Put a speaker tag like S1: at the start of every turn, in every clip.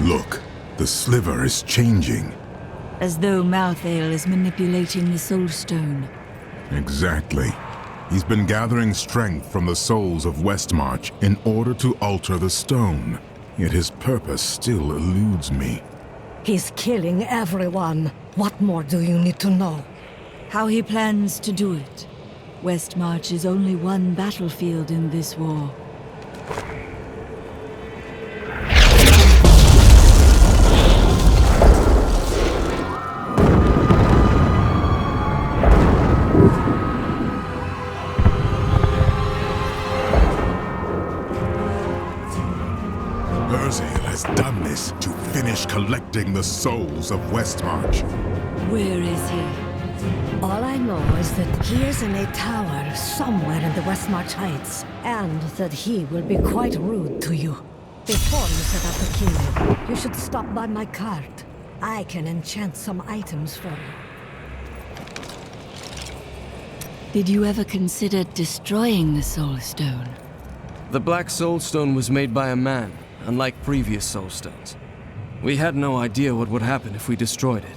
S1: Look, the sliver is changing.
S2: As though Malthael is manipulating the Soul Stone.
S1: Exactly. He's been gathering strength from the souls of Westmarch in order to alter the stone. Yet his purpose still eludes me.
S3: He's killing everyone. What more do you need to know?
S2: How he plans to do it. Westmarch is only one battlefield in this war.
S1: Urzael has done this to finish collecting the souls of Westmarch.
S2: Where is he?
S3: All I know is that he is in a tower somewhere in the Westmarch Heights, and that he will be quite rude to you. Before you set out to kill him, you should stop by my cart. I can enchant some items for you.
S2: Did you ever consider destroying the Soul Stone?
S4: The Black Soul Stone was made by a man, unlike previous Soul Stones. We had no idea what would happen if we destroyed it.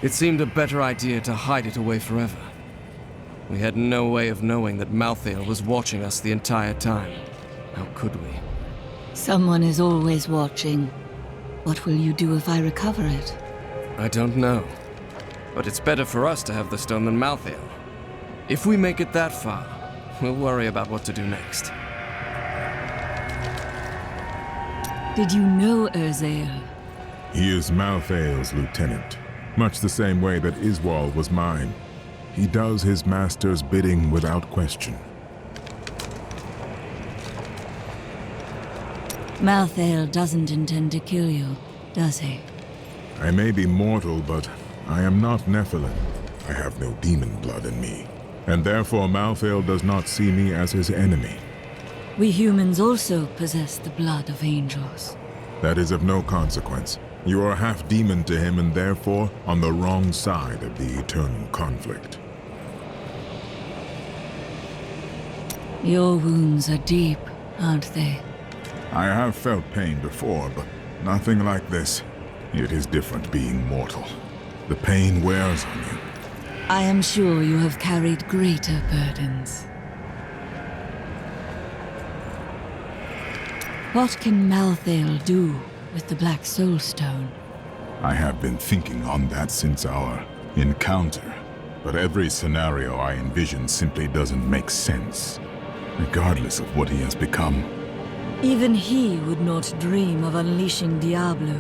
S4: It seemed a better idea to hide it away forever. We had no way of knowing that Malthael was watching us the entire time. How could we?
S2: Someone is always watching. What will you do if I recover it?
S4: I don't know. But it's better for us to have the stone than Malthael. If we make it that far, we'll worry about what to do next.
S2: Did you know Urzael?
S1: He is Malthael's lieutenant, much the same way that Iswal was mine. He does his master's bidding without question.
S2: Malthael doesn't intend to kill you, does he?
S1: I may be mortal, but I am not Nephilim. I have no demon blood in me, and therefore Malthael does not see me as his enemy.
S2: We humans also possess the blood of angels.
S1: That is of no consequence. You are half demon to him and therefore on the wrong side of the eternal conflict.
S2: Your wounds are deep, aren't they?
S1: I have felt pain before, but nothing like this. It is different being mortal. The pain wears on you.
S2: I am sure you have carried greater burdens. What can Malthael do with the Black Soul Stone?
S1: I have been thinking on that since our encounter, but every scenario I envision simply doesn't make sense, regardless of what he has become.
S2: Even he would not dream of unleashing Diablo,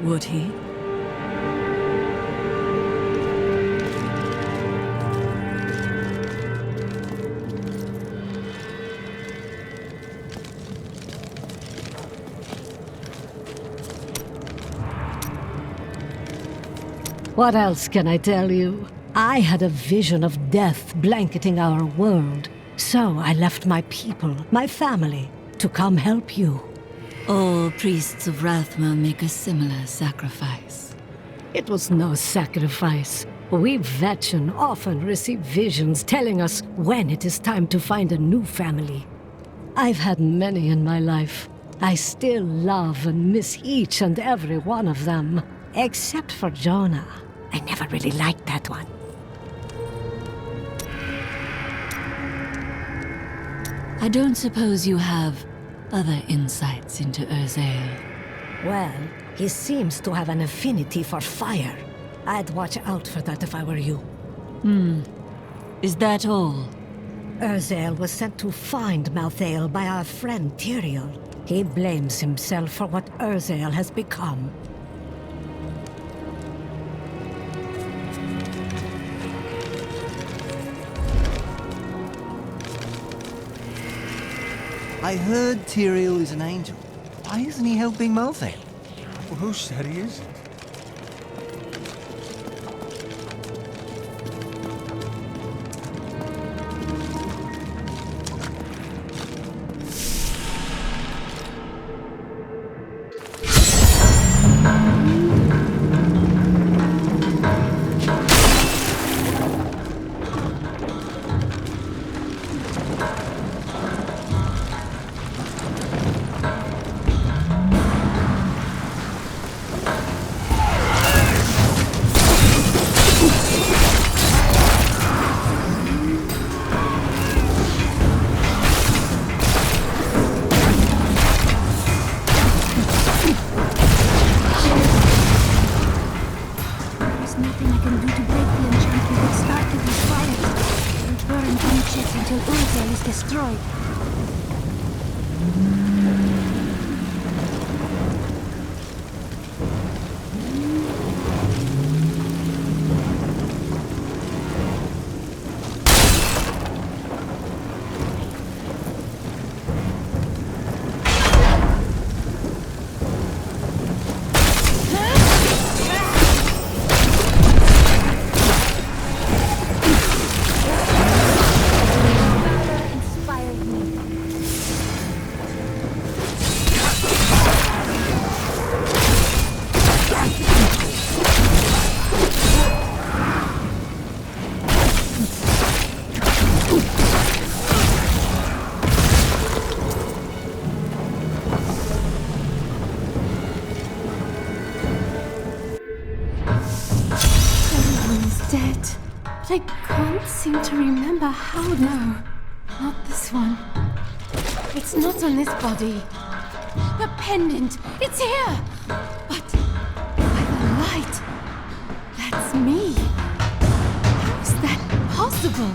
S2: would he?
S3: What else can I tell you? I had a vision of death blanketing our world, so I left my people, my family, to come help you.
S2: All priests of Rathma make a similar sacrifice.
S3: It was no sacrifice. We Vetchen often receive visions telling us when it is time to find a new family. I've had many in my life. I still love and miss each and every one of them. Except for Jonah. I never really liked that one.
S2: I don't suppose you have other insights into Urzael.
S3: Well, he seems to have an affinity for fire. I'd watch out for that if I were you.
S2: Is that all?
S3: Urzael was sent to find Malthael by our friend Tyrael. He blames himself for what Urzael has become.
S5: I heard Tyrael is an angel. Why isn't he helping Malthael?
S6: Well, who said he isn't?
S7: I can't seem to remember how. No, not this one. It's not on this body. The pendant, it's here! But by the light, that's me. How's that possible?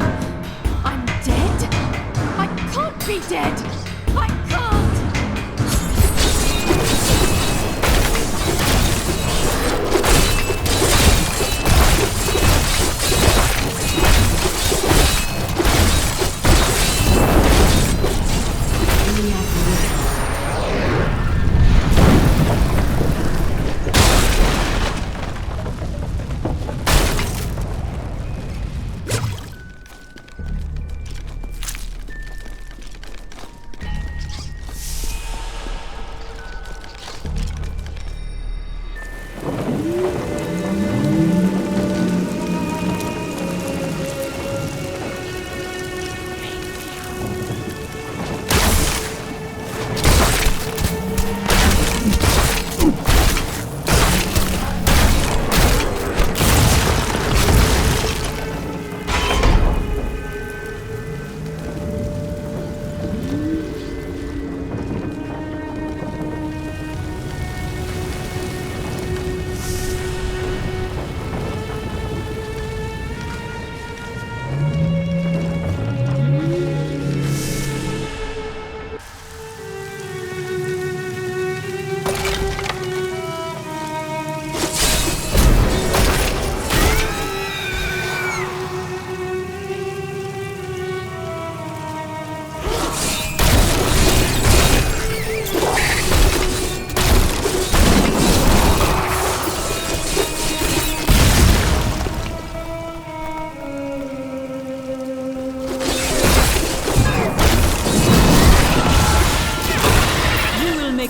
S7: I'm dead? I can't be dead! I can't!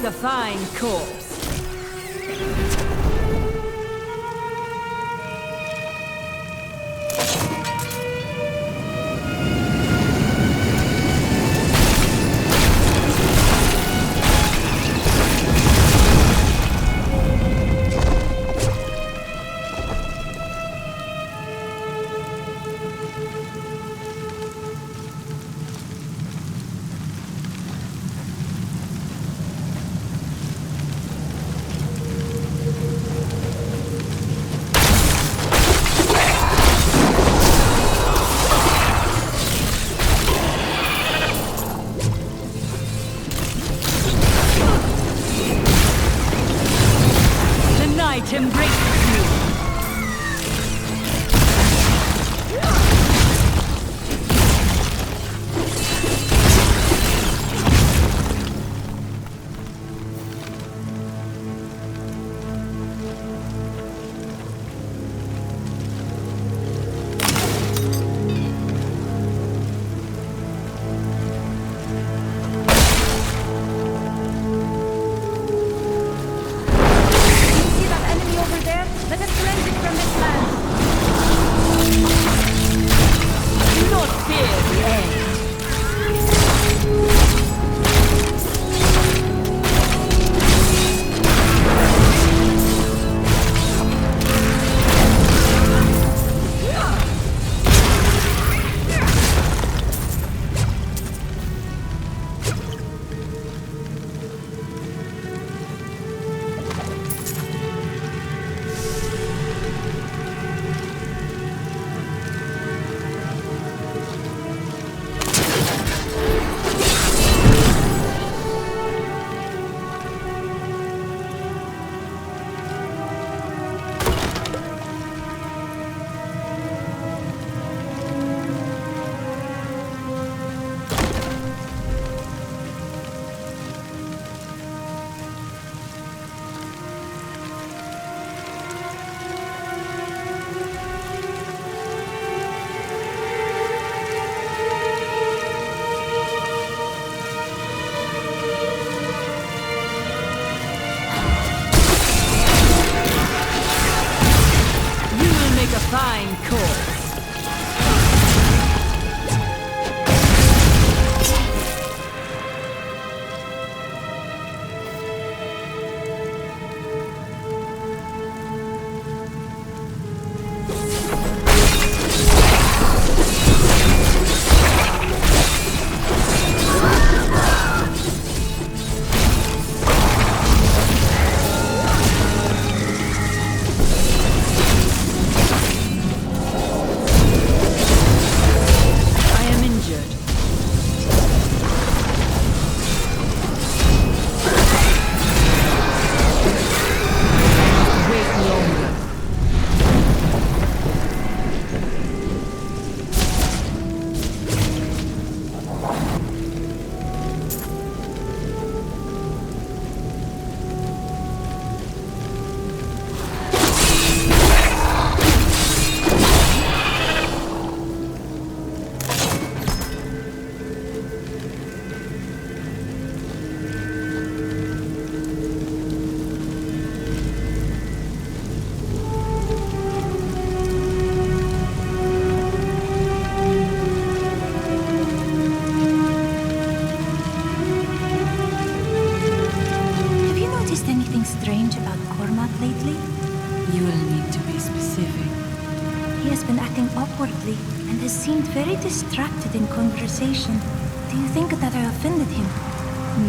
S2: A fine corpse.
S8: lately?
S2: You will need to be specific.
S8: He has been acting awkwardly and has seemed very distracted in conversation. Do you think that I offended him?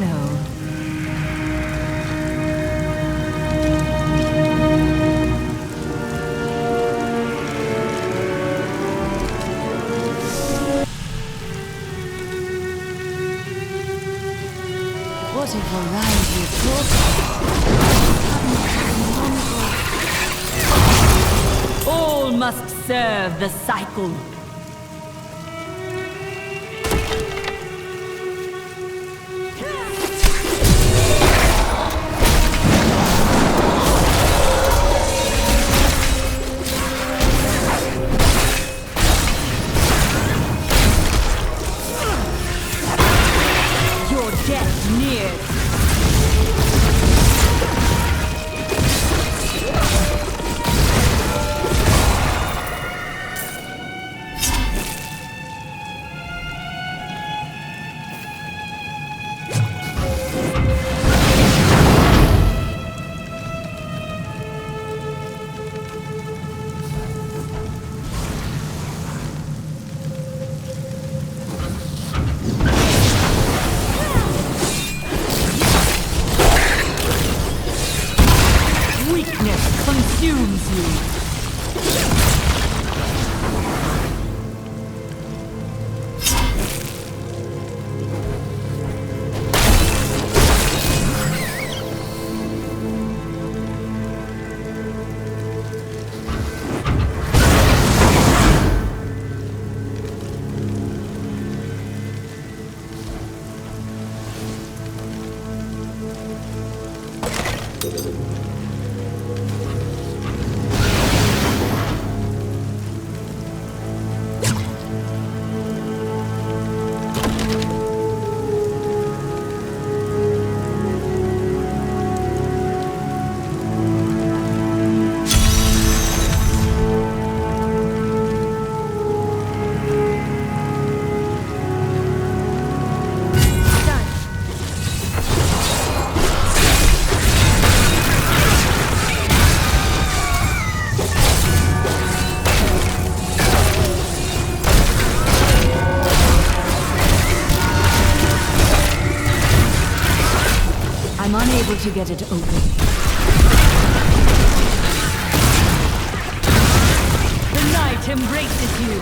S2: No. What a variety of talk. All must serve the cycle. Your death nears. Weakness consumes you. I'm unable to get it open. The night embraces you.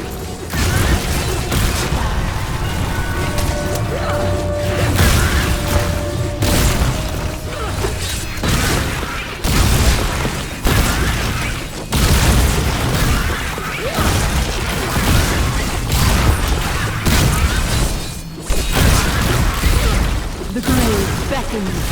S2: The grave beckons.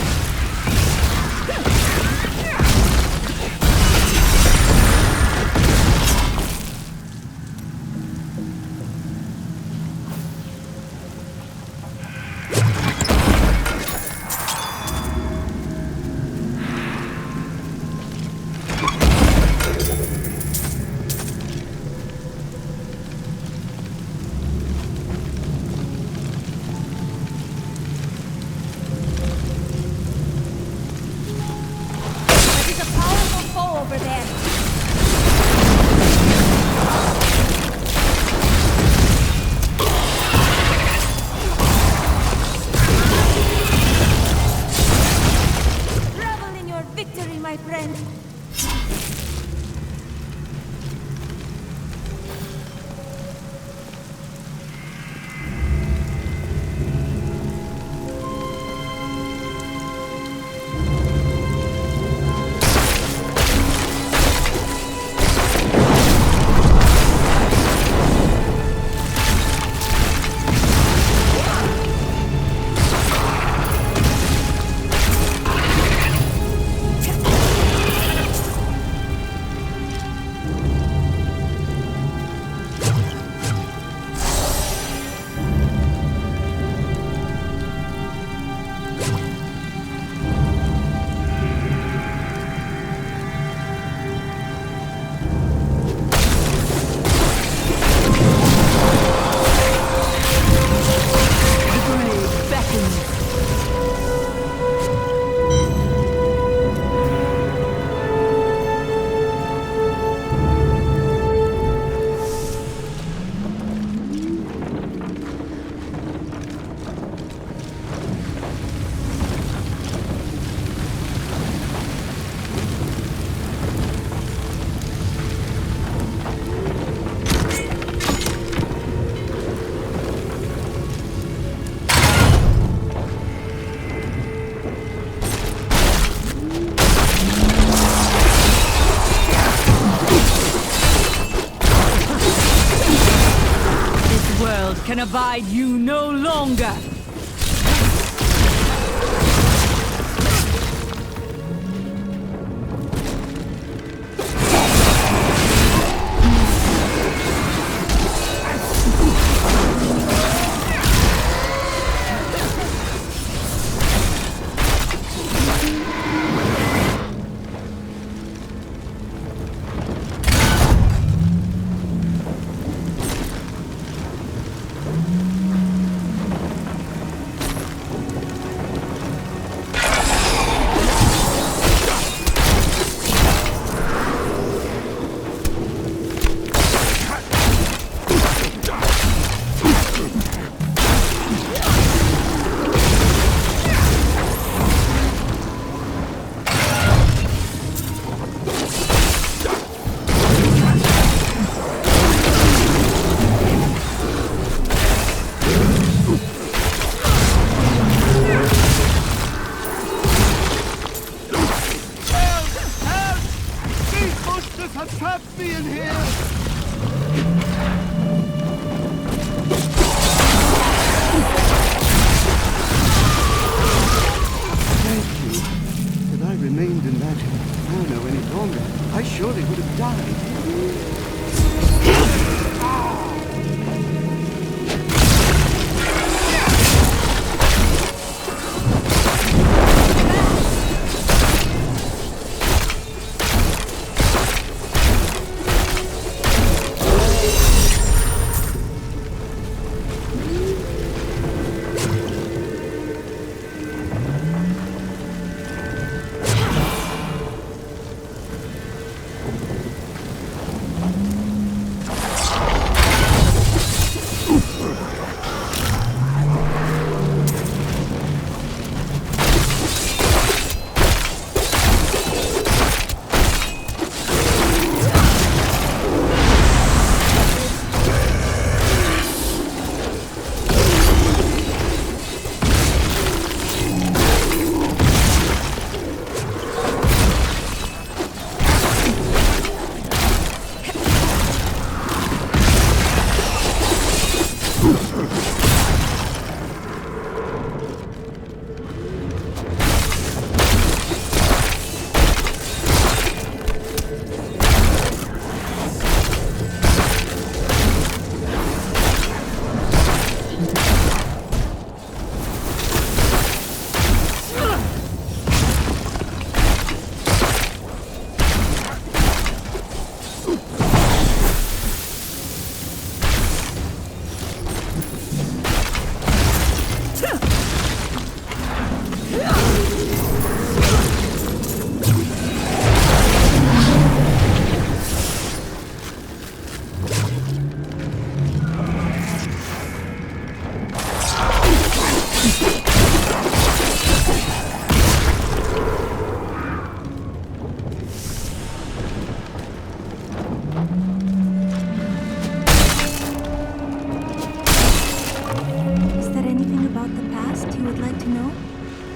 S2: divide you no longer!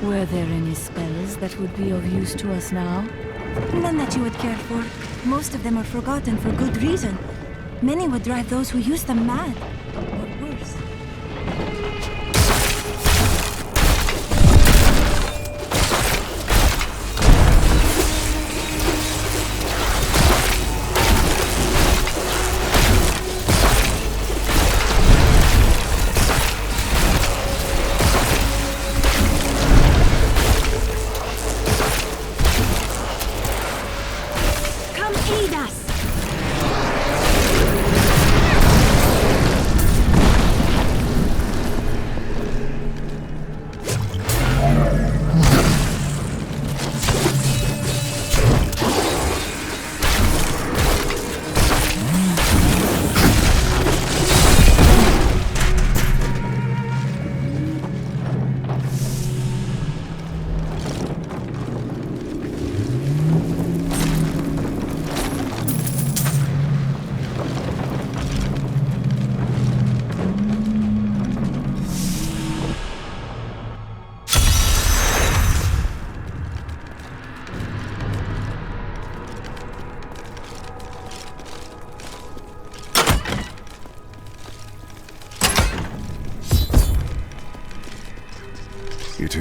S2: Were there any spells that would be of use to us now?
S8: None that you would care for. Most of them are forgotten for good reason. Many would drive those who use them mad. Or worse.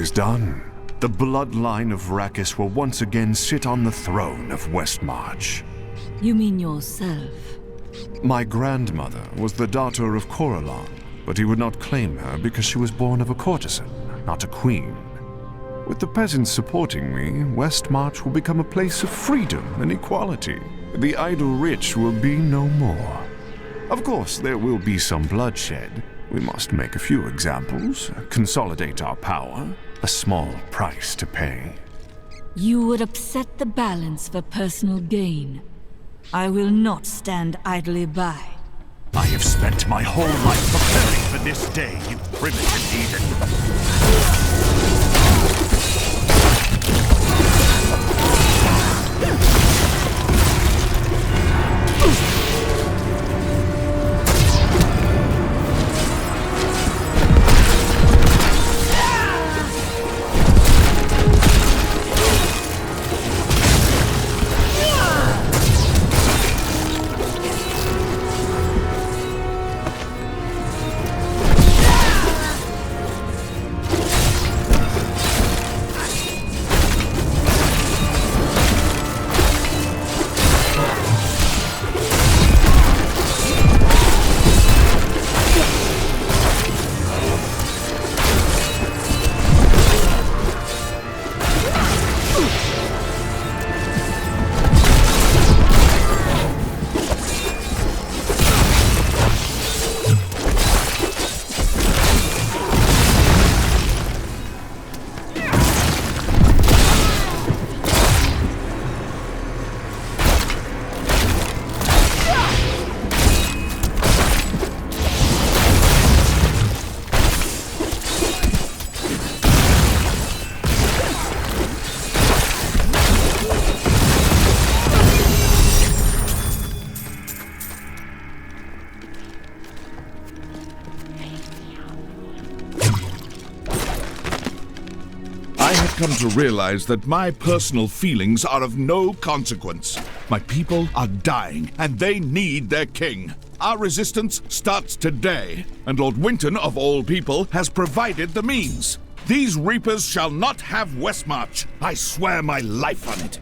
S9: is done. The bloodline of Rakis will once again sit on the throne of Westmarch.
S2: You mean yourself?
S9: My grandmother was the daughter of Coralon, but he would not claim her because she was born of a courtesan, not a queen. With the peasants supporting me, Westmarch will become a place of freedom and equality. The idle rich will be no more. Of course, there will be some bloodshed. We must make a few examples, consolidate our power, a small price to pay.
S2: You would upset the balance for personal gain. I will not stand idly by.
S9: I have spent my whole life preparing for this day, you primitive heathen.
S10: Come to realize that my personal feelings are of no consequence. My people are dying, and they need their king. Our resistance starts today, and Lord Winton, of all people, has provided the means. These Reapers shall not have Westmarch. I swear my life on it.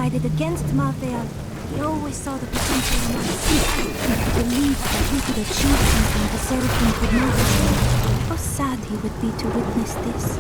S8: decided against Malthael, he always saw the potential in us. He believed that he could achieve something the Seraphim could not. How sad he would be to witness this.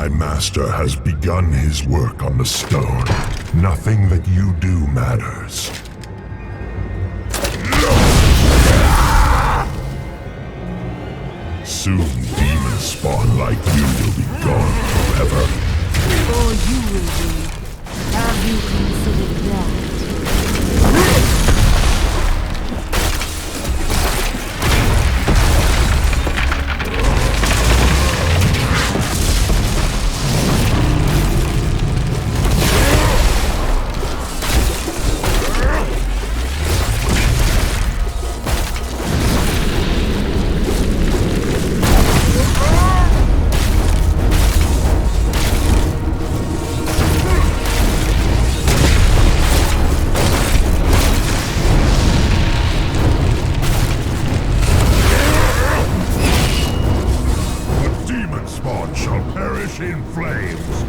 S11: Master has begun his work on the stone. Nothing that you do matters. Soon, demon spawn like you will be gone forever.
S2: Or you will be. Have you considered that?
S11: In flames.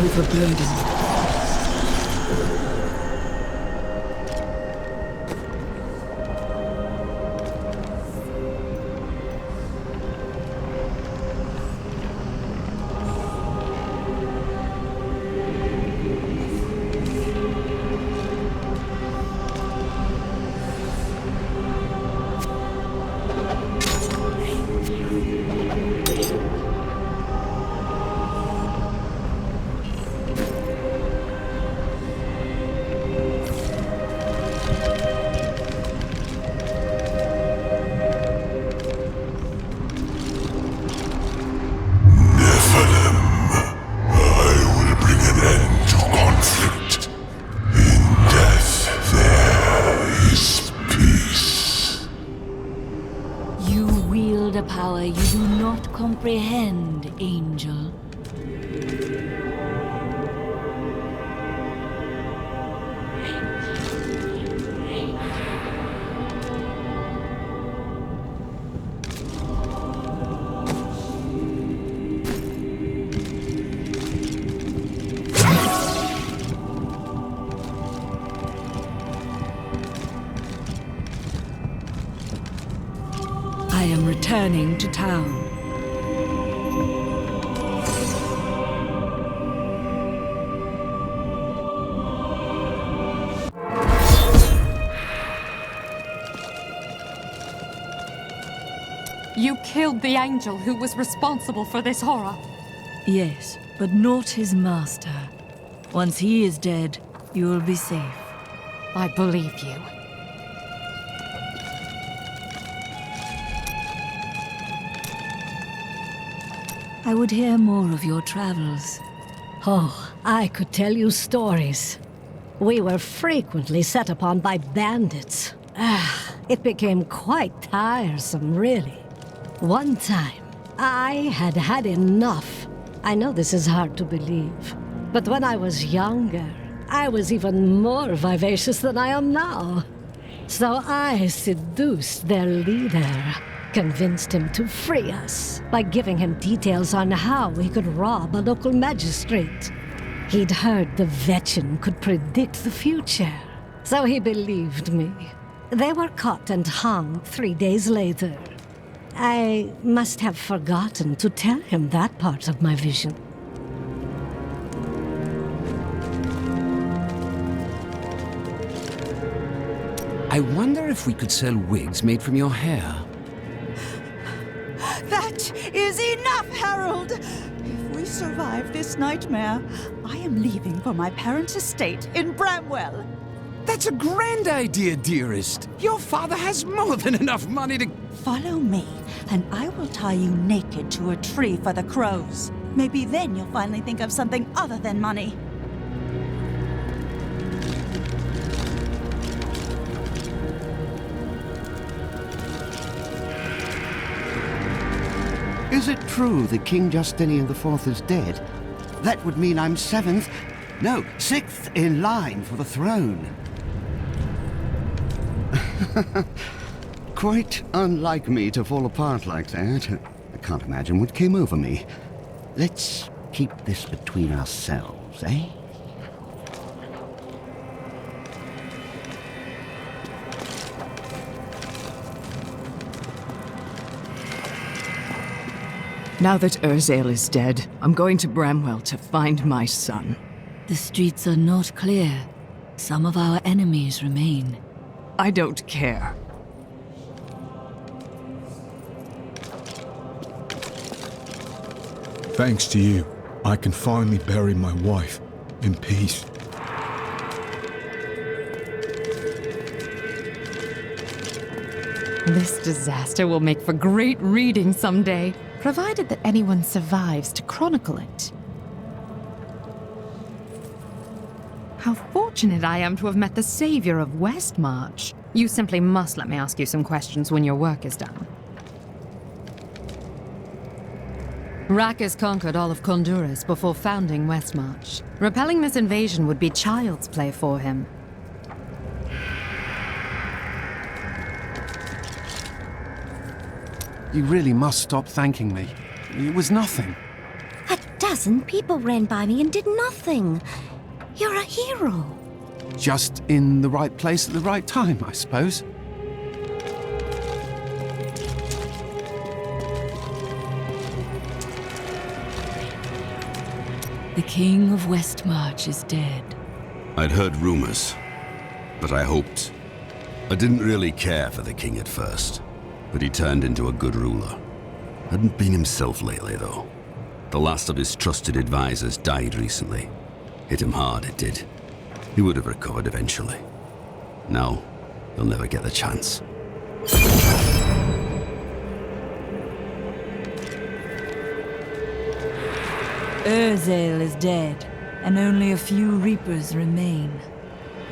S2: overburdened. Power you do not comprehend, Angel. I am returning to town.
S12: You killed the angel who was responsible for this horror.
S2: Yes, but not his master. Once he is dead, you will be safe.
S12: I believe you.
S2: I would hear more of your travels.
S3: Oh, I could tell you stories. We were frequently set upon by bandits. It became quite tiresome, really. One time, I had had enough. I know this is hard to believe, but when I was younger, I was even more vivacious than I am now. So I seduced their leader, convinced him to free us by giving him details on how he could rob a local magistrate. He'd heard the Vetchen could predict the future, so he believed me. They were caught and hung 3 days later. I must have forgotten to tell him that part of my vision.
S13: I wonder if we could sell wigs made from your hair.
S14: That is enough, Harold! If we survive this nightmare, I am leaving for my parents' estate in Bramwell.
S13: That's a grand idea, dearest. Your father has more than enough money to...
S14: Follow me, and I will tie you naked to a tree for the crows. Maybe then you'll finally think of something other than money.
S15: Is it true that King Justinian IV is dead? That would mean I'm sixth in line for the throne. Quite unlike me to fall apart like that. I can't imagine what came over me. Let's keep this between ourselves, eh?
S16: Now that Urzael is dead, I'm going to Bramwell to find my son.
S2: The streets are not clear. Some of our enemies remain.
S16: I don't care.
S6: Thanks to you, I can finally bury my wife in peace.
S12: This disaster will make for great reading someday, provided that anyone survives to chronicle it. How fortunate I am to have met the savior of Westmarch. You simply must let me ask you some questions when your work is done. Rackus conquered all of Honduras before founding Westmarch. Repelling this invasion would be child's play for him.
S4: You really must stop thanking me. It was nothing.
S8: 12 people ran by me and did nothing. You're a hero.
S4: Just in the right place at the right time, I suppose.
S2: The King of Westmarch is dead.
S17: I'd heard rumors, but I hoped. I didn't really care for the king at first, but he turned into a good ruler. Hadn't been himself lately, though. The last of his trusted advisors died recently. Hit him hard, it did. He would have recovered eventually. Now, he'll never get the chance.
S2: Urzael is dead, and only a few Reapers remain.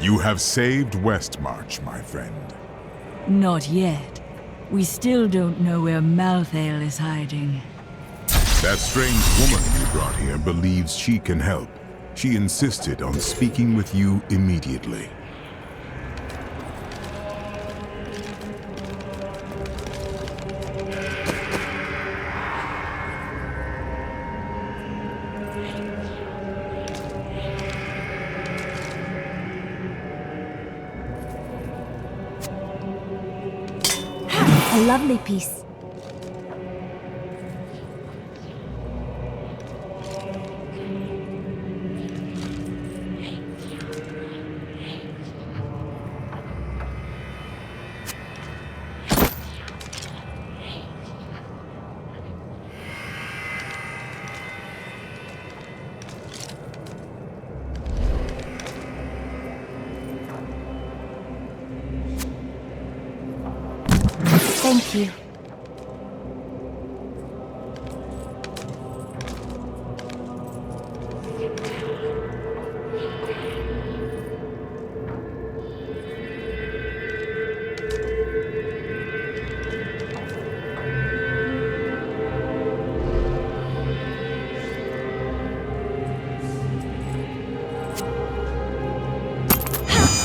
S1: You have saved Westmarch, my friend.
S2: Not yet. We still don't know where Malthael is hiding.
S1: That strange woman you brought here believes she can help. She insisted on speaking with you immediately.
S8: A lovely piece. Thank you.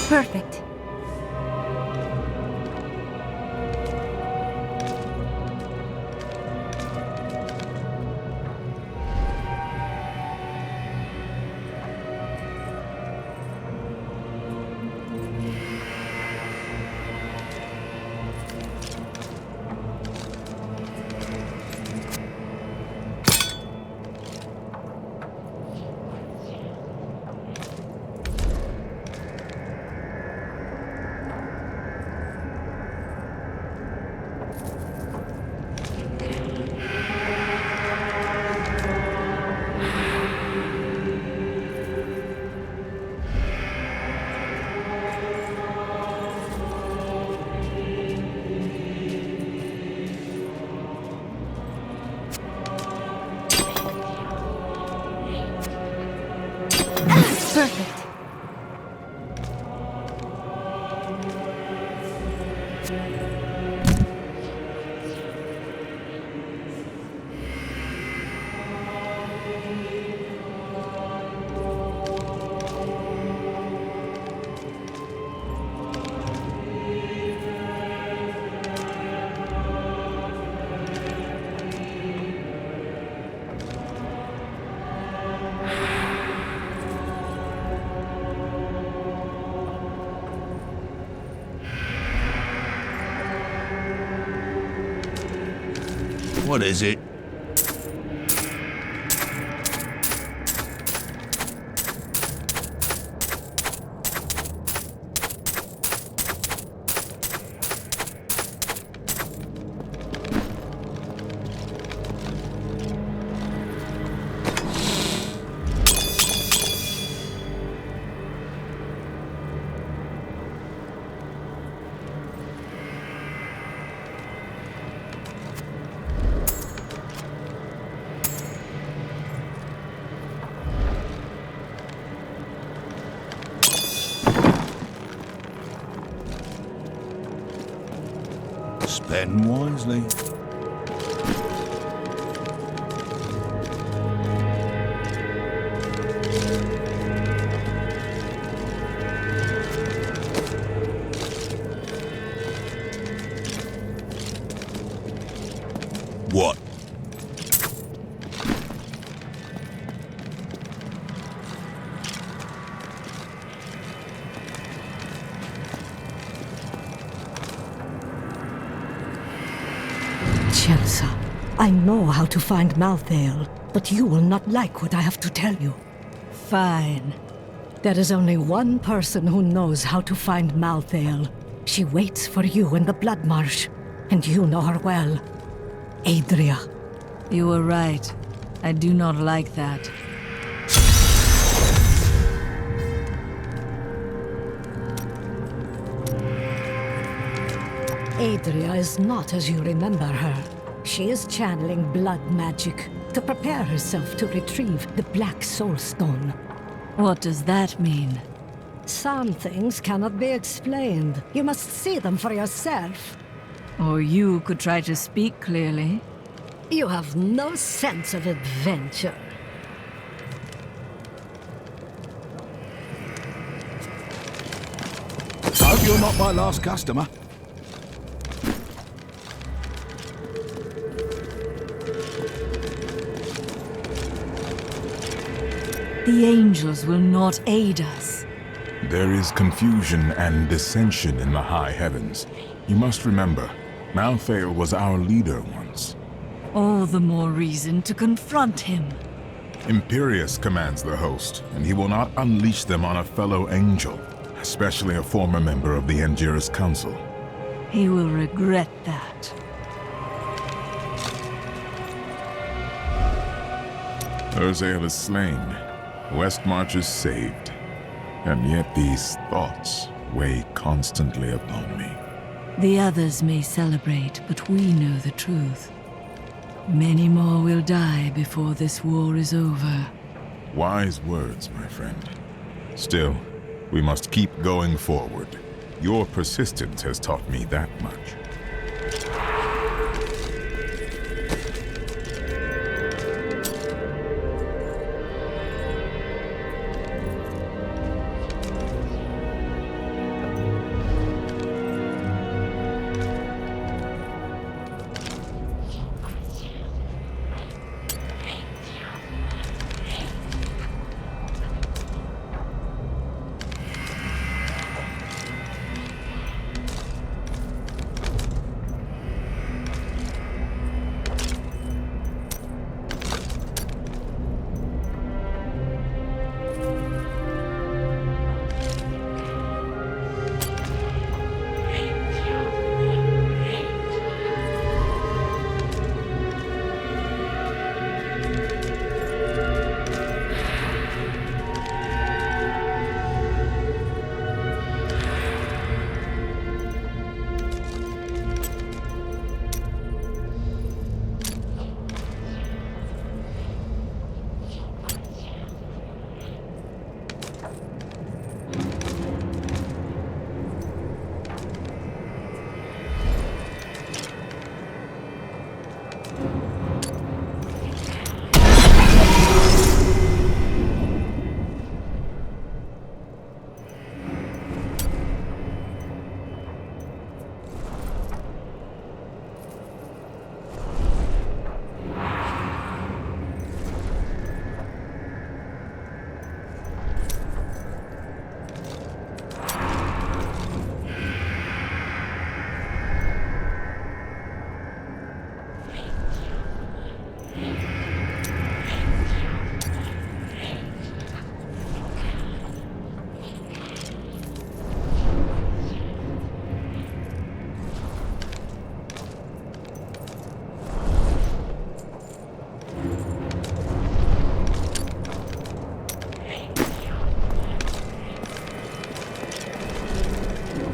S8: Perfect. Perfect.
S10: What is it? Spend wisely. What?
S3: Chelsea, I know how to find Malthael, but you will not like what I have to tell you.
S2: Fine.
S3: There is only one person who knows how to find Malthael. She waits for you in the Blood Marsh, and you know her well. Adria.
S2: You were right. I do not like that.
S3: Adria is not as you remember her. She is channeling blood magic to prepare herself to retrieve the Black Soul Stone.
S2: What does that mean?
S3: Some things cannot be explained. You must see them for yourself.
S2: Or you could try to speak clearly.
S3: You have no sense of adventure.
S10: Hope you're not my last customer.
S2: The angels will not aid us.
S1: There is confusion and dissension in the high heavens. You must remember, Malthael was our leader once.
S2: All the more reason to confront him.
S1: Imperius commands the host, and he will not unleash them on a fellow angel, especially a former member of the Angiras Council.
S2: He will regret that.
S1: Urzael is slain. Westmarch is saved. And yet these thoughts weigh constantly upon me.
S2: The others may celebrate, but we know the truth. Many more will die before this war is over.
S1: Wise words, my friend. Still, we must keep going forward. Your persistence has taught me that much.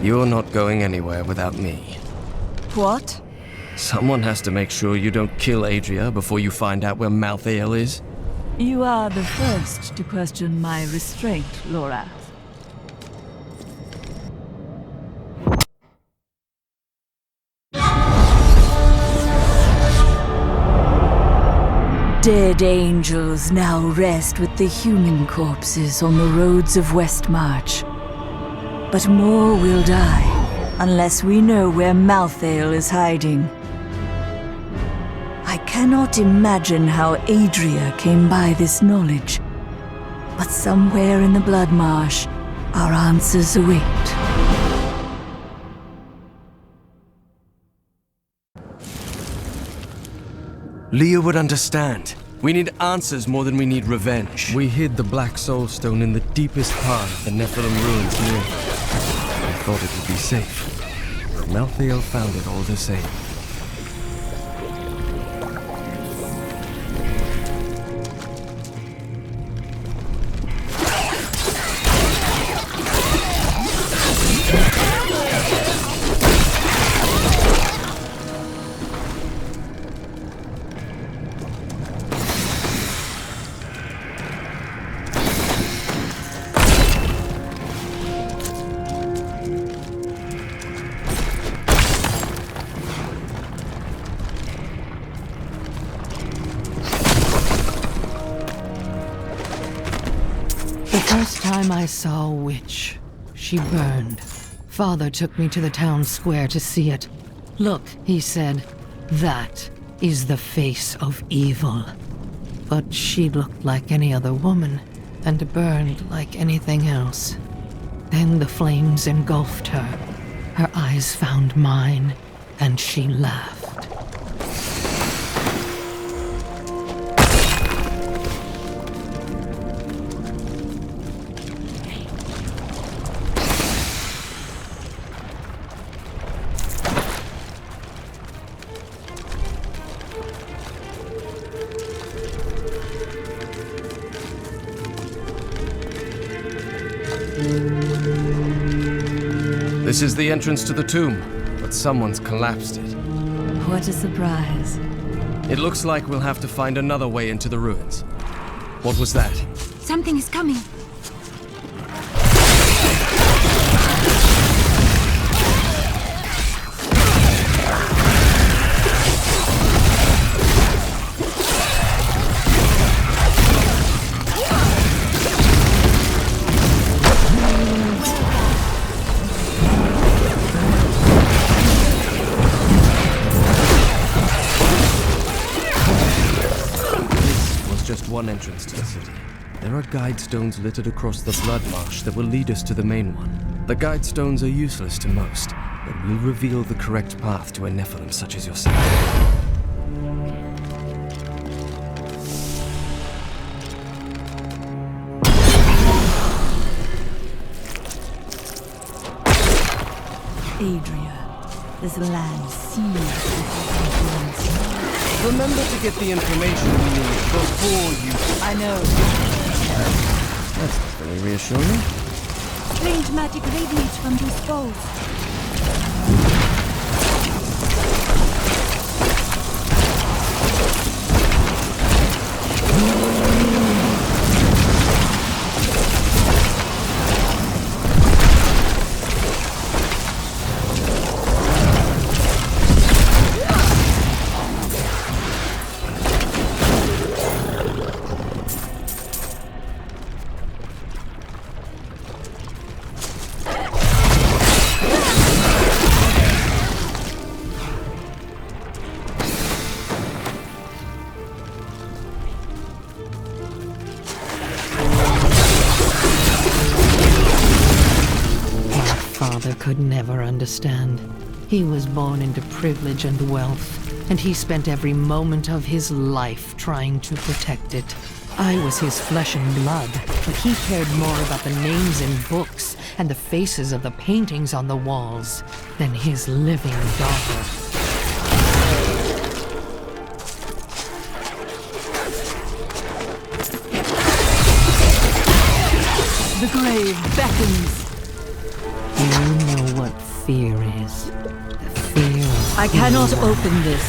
S4: You're not going anywhere without me.
S14: What?
S4: Someone has to make sure you don't kill Adria before you find out where Malthael is.
S2: You are the first to question my restraint, Lorath. Dead angels now rest with the human corpses on the roads of Westmarch. But more will die, unless we know where Malthael is hiding. I cannot imagine how Adria came by this knowledge, but somewhere in the Blood Marsh, our answers await.
S4: Leah would understand. We need answers more than we need revenge. We hid the Black Soul Stone in the deepest part of the Nephilim ruins near. I thought it would be safe. But Malthael found it all the same.
S18: The first time I saw a witch, she burned. Father took me to the town square to see it. Look, he said, that is the face of evil. But she looked like any other woman, and burned like anything else. Then the flames engulfed her. Her eyes found mine, and she laughed.
S4: This is the entrance to the tomb, but someone's collapsed it.
S2: What a surprise.
S4: It looks like we'll have to find another way into the ruins. What was that?
S8: Something is coming.
S4: One entrance to the city. There are guide stones littered across the Blood Marsh that will lead us to the main one. The guide stones are useless to most, but will reveal the correct path to a Nephilim such as yourself.
S2: Adria, this land seized with influence.
S4: Remember to get the information we need before you...
S14: I know.
S4: That's not very reassuring.
S8: Strange magic radiates from these bows.
S18: Could never understand. He was born into privilege and wealth, and he spent every moment of his life trying to protect it. I was his flesh and blood, but he cared more about the names in books and the faces of the paintings on the walls than his living daughter.
S2: The grave beckons.
S18: You know what fear is. The fear of
S2: I cannot
S18: being
S2: open this.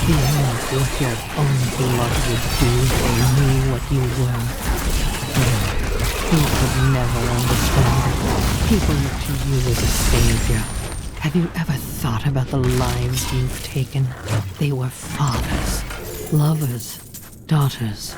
S18: Fear of what your own blood would do if they knew what you were. You could never understand it. People look to you as a savior. Have you ever thought about the lives you've taken? They were fathers, lovers, daughters.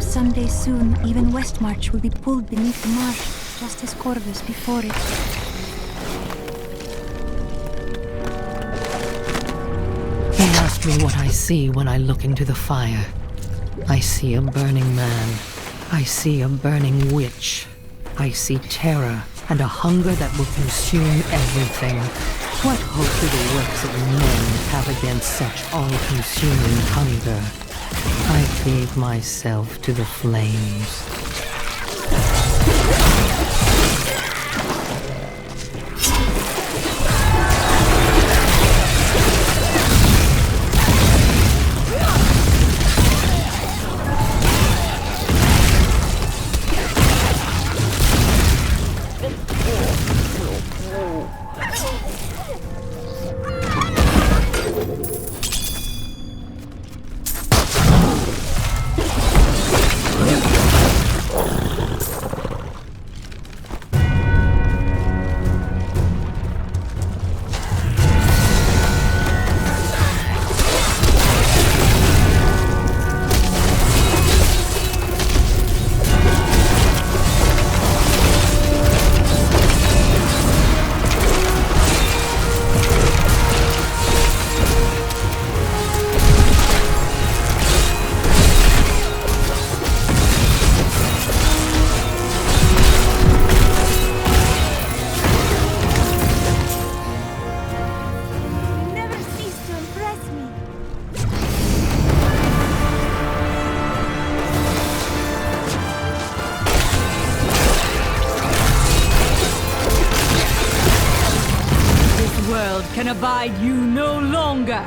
S8: Someday soon, even Westmarch will be pulled beneath the marsh, just as Corvus before it.
S18: He asked me what I see when I look into the fire. I see a burning man. I see a burning witch. I see terror and a hunger that will consume everything. What hope do the works of men have against such all-consuming hunger? I gave myself to the flames.
S2: Can abide you no longer.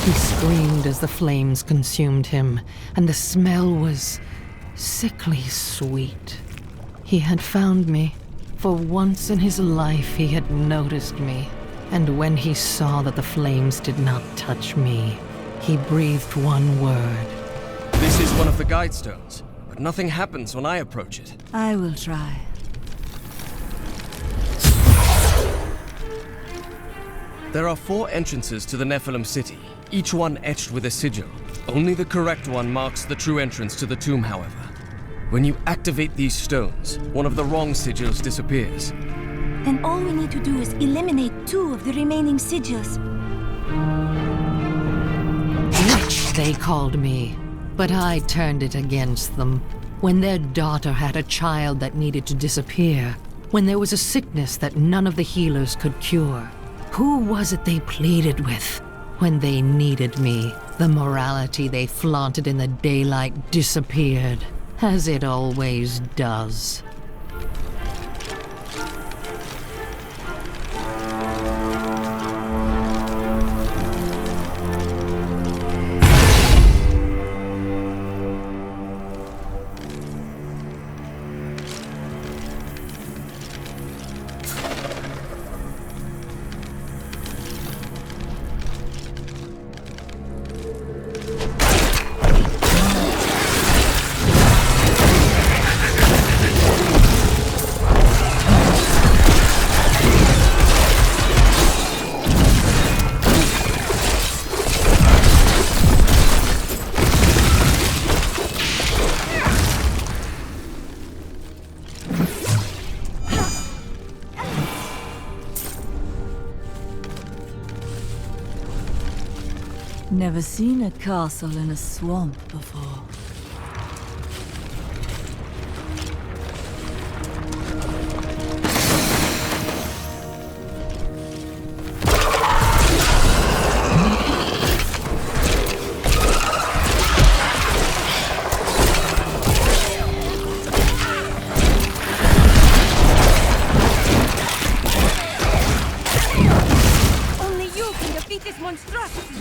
S18: He screamed as the flames consumed him, and the smell was sickly sweet. He had found me. For once in his life he had noticed me, and when he saw that the flames did not touch me, he breathed one word.
S4: This is one of the guide stones, but nothing happens when I approach it.
S2: I will try.
S4: There are 4 entrances to the Nephilim city, each one etched with a sigil. Only the correct one marks the true entrance to the tomb, however. When you activate these stones, one of the wrong sigils disappears.
S8: Then all we need to do is eliminate 2 of the remaining sigils.
S18: Witch, they called me. But I turned it against them. When their daughter had a child that needed to disappear. When there was a sickness that none of the healers could cure. Who was it they pleaded with? When they needed me, the morality they flaunted in the daylight disappeared. As it always does.
S2: Never seen a castle in a swamp before.
S7: Only you can defeat this monstrosity!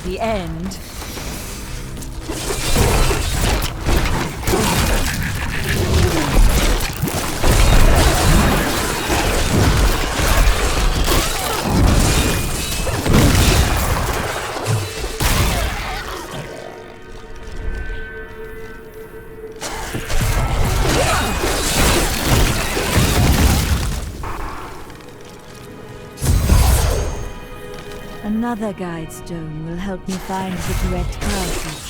S2: The end. Another guide stone will help me find the correct passage.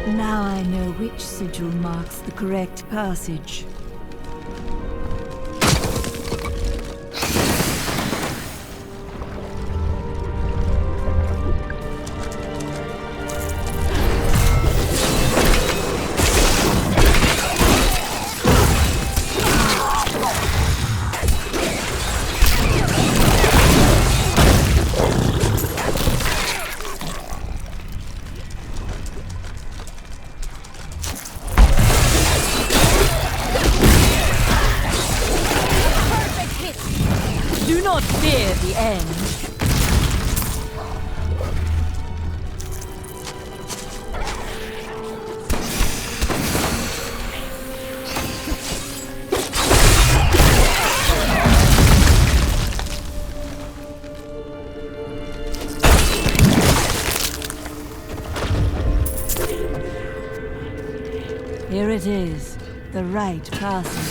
S2: Now I know which sigil marks the correct passage. Do not fear the end. Here it is, the right passage.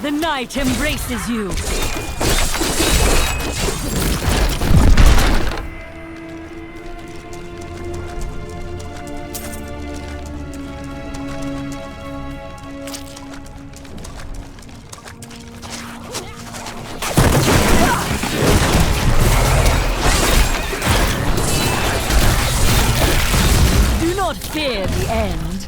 S2: The night embraces you. Do not fear the end.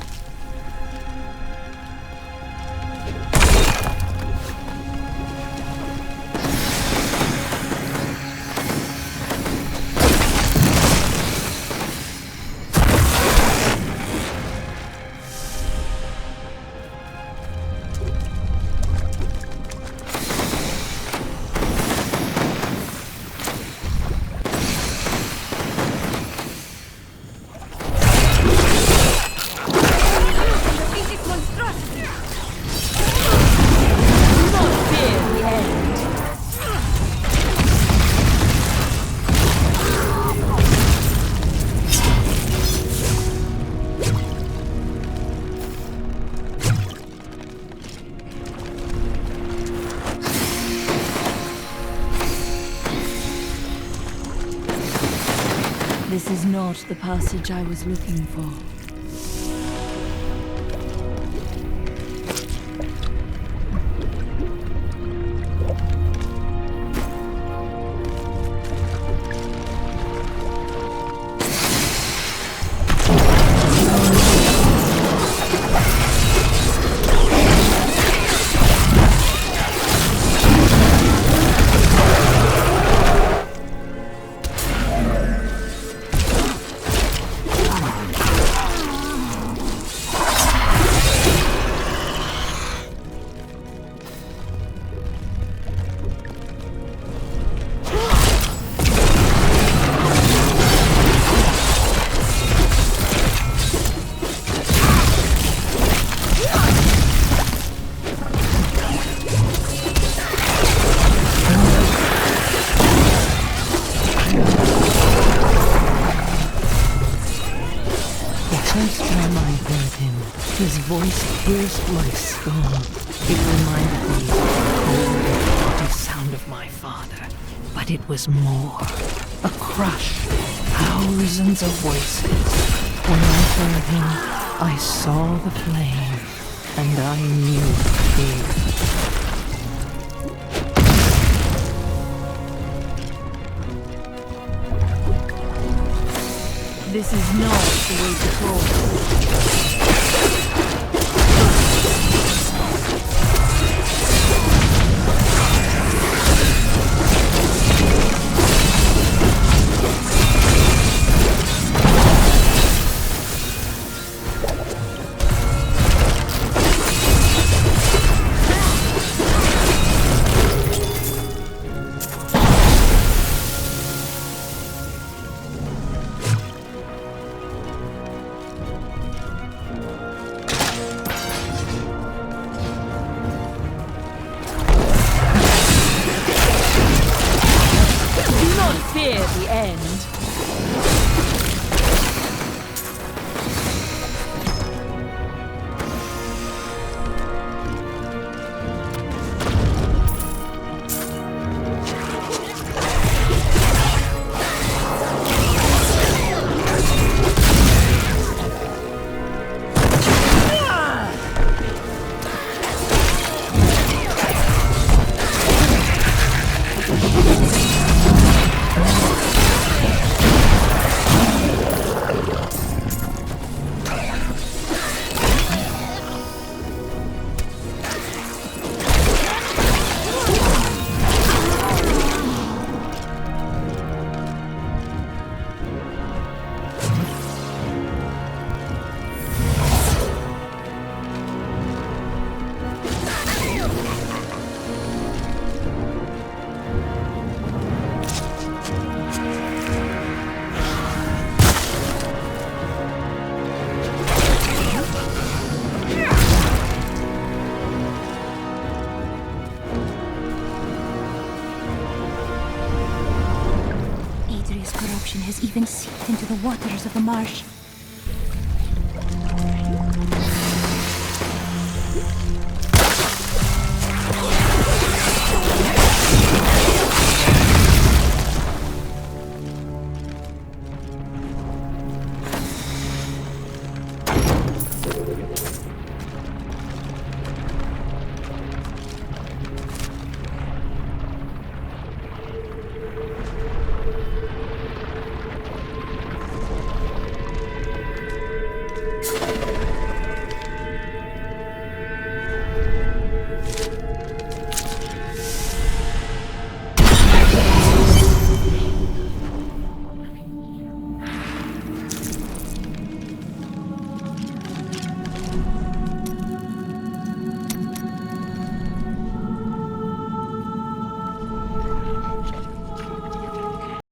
S2: This is not the passage I was looking for.
S18: His voice pierced my skull. It reminded me of the haughty sound of my father. But it was more. A crush. Thousands of voices. When I heard him, I saw the flame, and I knew fear.
S2: This is not the way to cross. Fear the end.
S8: Corruption has even seeped into the waters of the marsh.